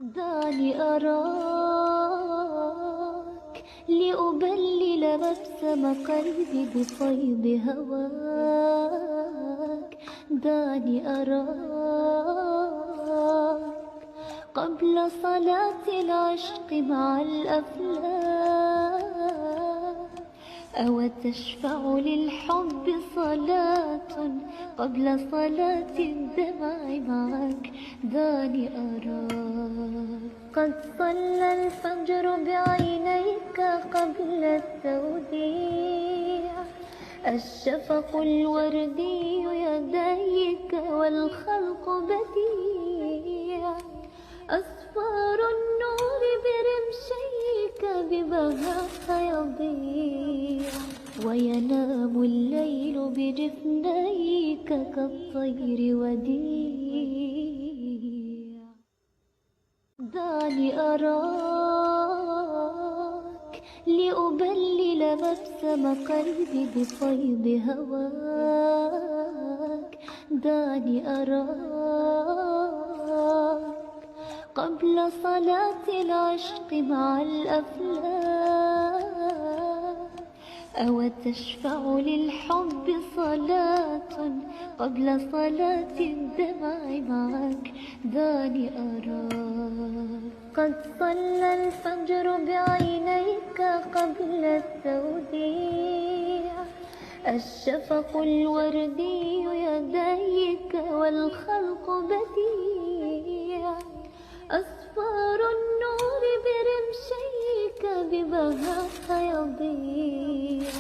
دعني أراك لأبلل مبسم قلبي بفيض هواك. دعني أراك قبل صلاة العشق مع الأفلاك. أو تشفع للحب صلاة قبل صلاة الدمع معك. دعني أراك قد صلى الفجر بعينيك قبل التوديع. الشفق الوردي يديك والخلق بديع. أصفار النور برمشيك ببهاك يضيع. وينام الليل بجفنيك كالطير وديع. دعني أراك لأبلل مبسم قلبي بفيض هواك. دعني أراك قبل صلاة العشق مع الأفلاك. أو تشفع للحب صلاة قبل صلاة الدمع معك. دعني أراك قد صلى الفجر بعينيك قبل التوديع. الشفق الوردي يديك والخلق بديع. أصفار النور برمشيك ببهاك يضيع.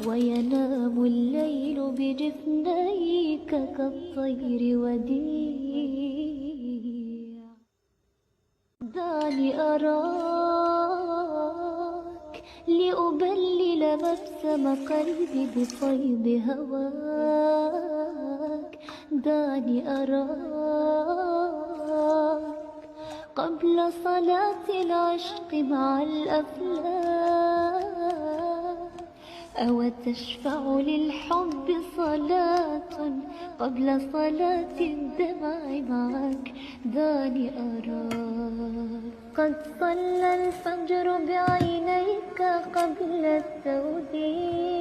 وينام الليل بجفنيك كالطير وديع. دعني أراك لأبلل مبسم قلبي بفيض هواك. دعني أراك قبل صلاة العشق مع الأفلاك. أو تشفع للحب صلاة قبل صلاة الدمع معك. دعني أراك قد صلى الفجر بعينيك قبل التوديع.